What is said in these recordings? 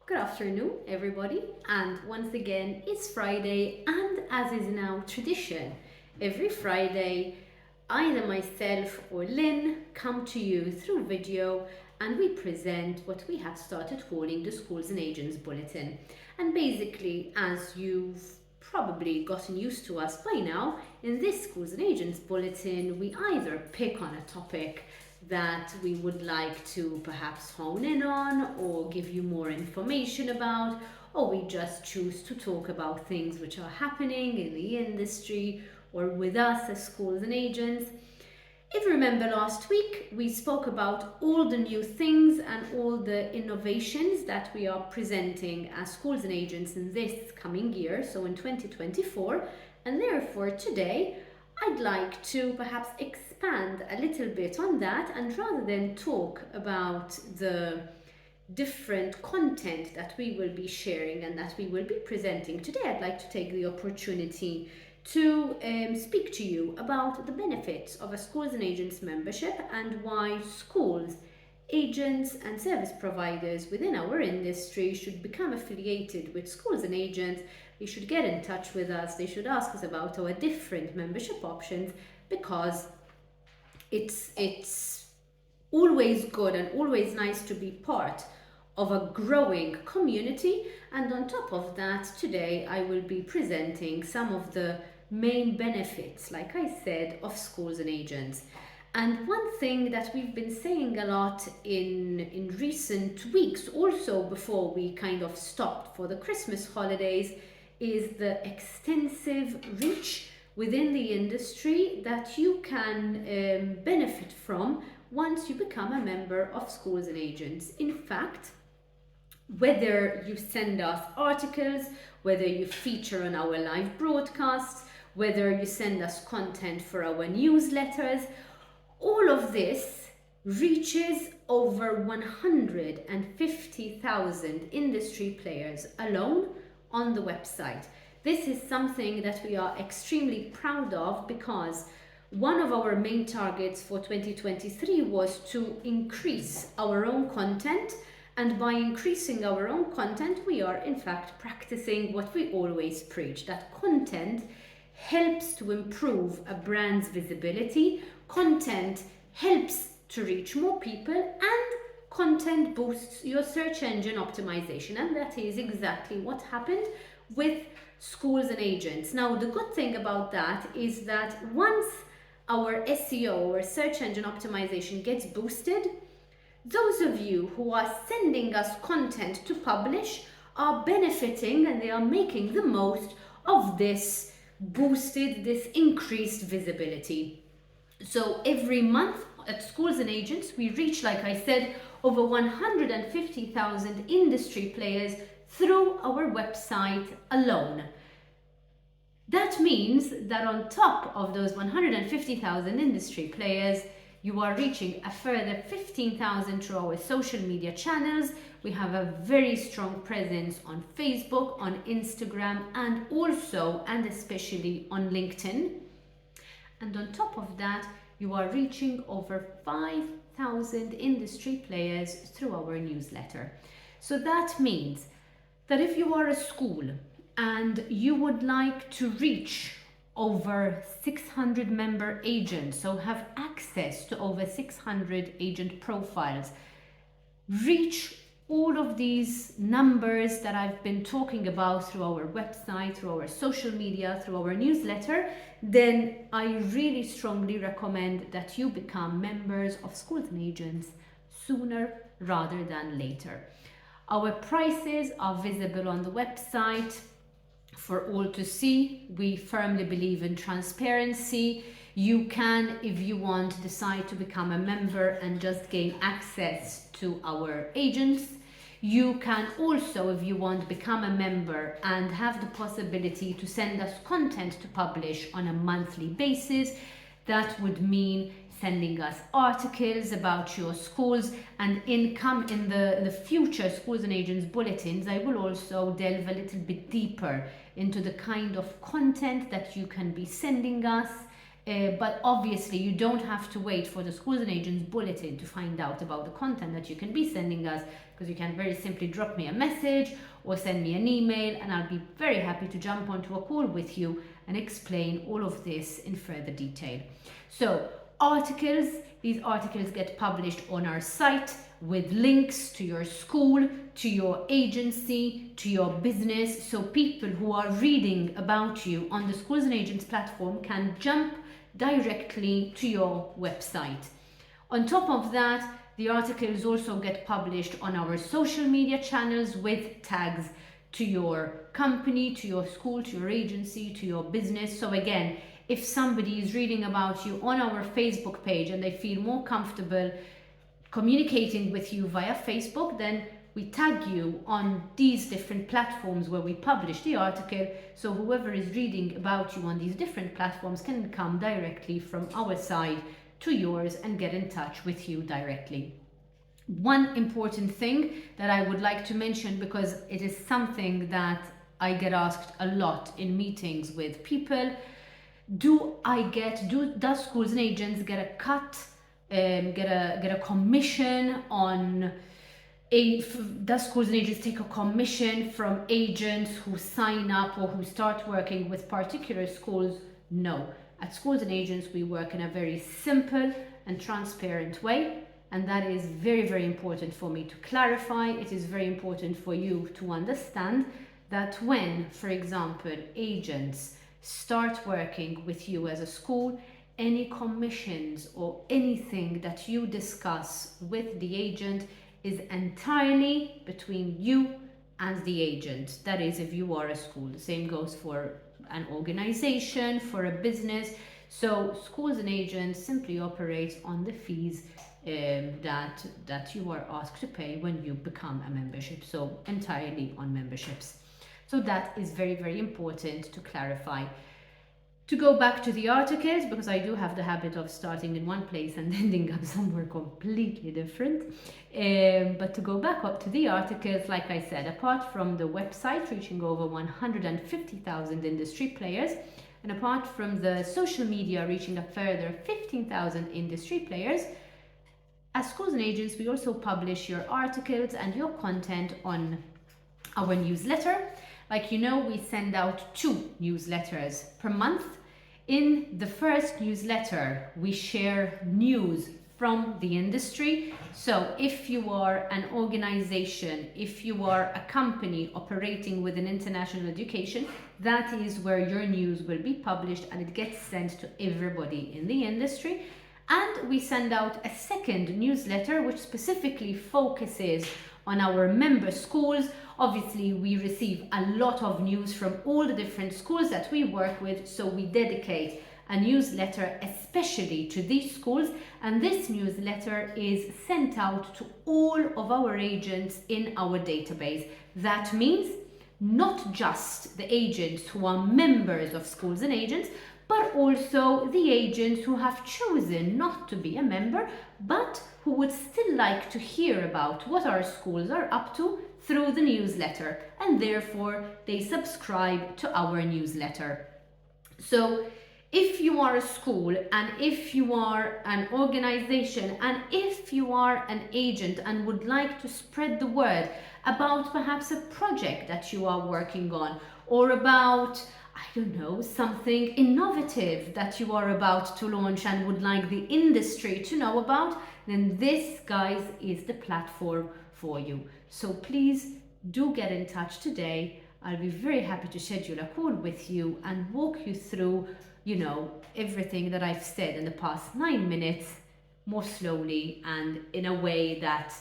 Good afternoon, everybody, and once again, it's Friday, and as is now tradition, every Friday, either myself or Lynn come to you through video and we present what we have started calling the Schools and Agents Bulletin. And basically, as you've probably gotten used to us by now, in this Schools and Agents Bulletin, we either pick on a topic that we would like to perhaps hone in on or give you more information about, or we just choose to talk about things which are happening in the industry or with us as schools and agents. If you remember last week, we spoke about all the new things and all the innovations that we are presenting as schools and agents in this coming year, so in 2024, and therefore today I'd like to perhaps expand a little bit on that, and rather than talk about the different content that we will be sharing and that we will be presenting today, I'd like to take the opportunity to speak to you about the benefits of a Schools and Agents membership and why schools, agents and service providers within our industry should become affiliated with Schools and Agents. They should get in touch with us, they should ask us about our different membership options, because it's always good and always nice to be part of a growing community. And on top of that, today I will be presenting some of the main benefits, like I said, of Schools and Agents. And one thing that we've been saying a lot in recent weeks, also before we kind of stopped for the Christmas holidays, is the extensive reach within the industry that you can benefit from once you become a member of Schools and Agents. In fact, whether you send us articles, whether you feature on our live broadcasts, whether you send us content for our newsletters, all of this reaches over 150,000 industry players alone on the website. This is something that we are extremely proud of, because one of our main targets for 2023 was to increase our own content. And by increasing our own content, we are in fact practicing what we always preach, that content helps to improve a brand's visibility, content helps to reach more people, and content boosts your search engine optimization. And that is exactly what happened with Schools and Agents. Now, the good thing about that is that once our SEO, or search engine optimization, gets boosted, those of you who are sending us content to publish are benefiting, and they are making the most of this boosted, this increased visibility. So every month at Schools and Agents, we reach, like I said, over 150,000 industry players through our website alone. That means that on top of those 150,000 industry players, you are reaching a further 15,000 through our social media channels. We have a very strong presence on Facebook, on Instagram, and also and especially on LinkedIn. And on top of that, you are reaching over 5,000 industry players through our newsletter. So that means that if you are a school and you would like to reach over 600 member agents, so have access to over 600 agent profiles, reach all of these numbers that I've been talking about through our website, through our social media, through our newsletter, then I really strongly recommend that you become members of Schools and Agents sooner rather than later. Our prices are visible on the website for all to see. We firmly believe in transparency. You can, if you want, decide to become a member and just gain access to our agents. You can also, if you want, become a member and have the possibility to send us content to publish on a monthly basis. That would mean sending us articles about your schools, and in the future Schools and Agents bulletins, I will also delve a little bit deeper into the kind of content that you can be sending us But obviously you don't have to wait for the Schools and Agents Bulletin to find out about the content that you can be sending us, because you can very simply drop me a message or send me an email, and I'll be very happy to jump onto a call with you and explain all of this in further detail. So articles, these articles get published on our site with links to your school, to your agency, to your business, so people who are reading about you on the Schools and Agents platform can jump directly to your website. On top of that, the articles also get published on our social media channels with tags to your company, to your school, to your agency, to your business. So again, if somebody is reading about you on our Facebook page and they feel more comfortable communicating with you via Facebook, then we tag you on these different platforms where we publish the article, so whoever is reading about you on these different platforms can come directly from our side to yours and get in touch with you directly. One important thing that I would like to mention, because it is something that I get asked a lot in meetings with people, does Schools and Agents get a cut, get a commission on does Schools and Agents take a commission from agents who sign up or who start working with particular schools? No. At Schools and Agents, we work in a very simple and transparent way, and that is very, very important for me to clarify. It is very important for you to understand that when, for example, agents start working with you as a school, any commissions or anything that you discuss with the agent is entirely between you and the agent. That is, if you are a school. The same goes for an organization, for a business. So Schools and Agents simply operate on the fees that you are asked to pay when you become a membership, so entirely on memberships. So that is very, very important to clarify. To go back to the articles, because I do have the habit of starting in one place and ending up somewhere completely different. But to go back up to the articles, like I said, apart from the website reaching over 150,000 industry players, and apart from the social media reaching a further 15,000 industry players, as Schools and Agents, we also publish your articles and your content on our newsletter. Like you know, we send out 2 newsletters per month. In the first newsletter, we share news from the industry. So if you are an organization, if you are a company operating within international education, that is where your news will be published, and it gets sent to everybody in the industry. And we send out a second newsletter which specifically focuses on our member schools. Obviously, we receive a lot of news from all the different schools that we work with, so we dedicate a newsletter especially to these schools, and this newsletter is sent out to all of our agents in our database. That means not just the agents who are members of Schools and Agents, but also the agents who have chosen not to be a member, but who would still like to hear about what our schools are up to through the newsletter, and therefore they subscribe to our newsletter. So if you are a school, and if you are an organization, and if you are an agent and would like to spread the word about perhaps a project that you are working on, or about, I don't know, something innovative that you are about to launch and would like the industry to know about, then this, guys, is the platform for you. So please do get in touch today. I'll be very happy to schedule a call with you and walk you through, you know, everything that I've said in the past 9 minutes more slowly and in a way that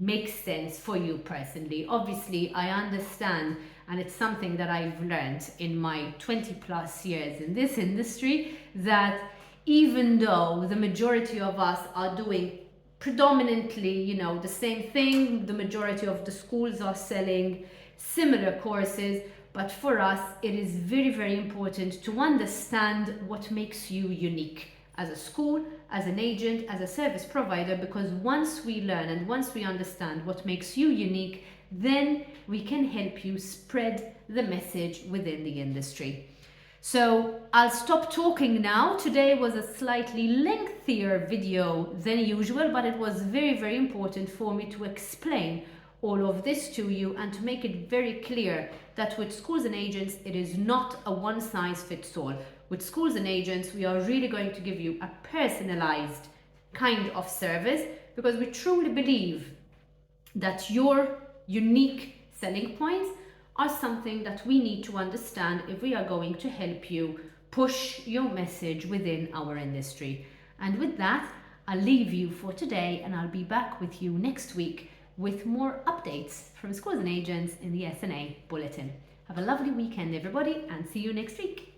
makes sense for you personally. Obviously, I understand, and it's something that I've learned in my 20 plus years in this industry, that even though the majority of us are doing predominantly, you know, the same thing, the majority of the schools are selling similar courses, but for us, it is very, very important to understand what makes you unique as a school, as an agent, as a service provider, because once we learn and once we understand what makes you unique, then we can help you spread the message within the industry. So I'll stop talking now. Today was a slightly lengthier video than usual, but it was very, very important for me to explain all of this to you and to make it very clear that with schools and agents, it is not a one-size-fits-all. With schools and agents, we are really going to give you a personalized kind of service because we truly believe that your unique selling points are something that we need to understand if we are going to help you push your message within our industry. And with that, I'll leave you for today and I'll be back with you next week with more updates from schools and agents in the S&A Bulletin. Have a lovely weekend, everybody, and see you next week.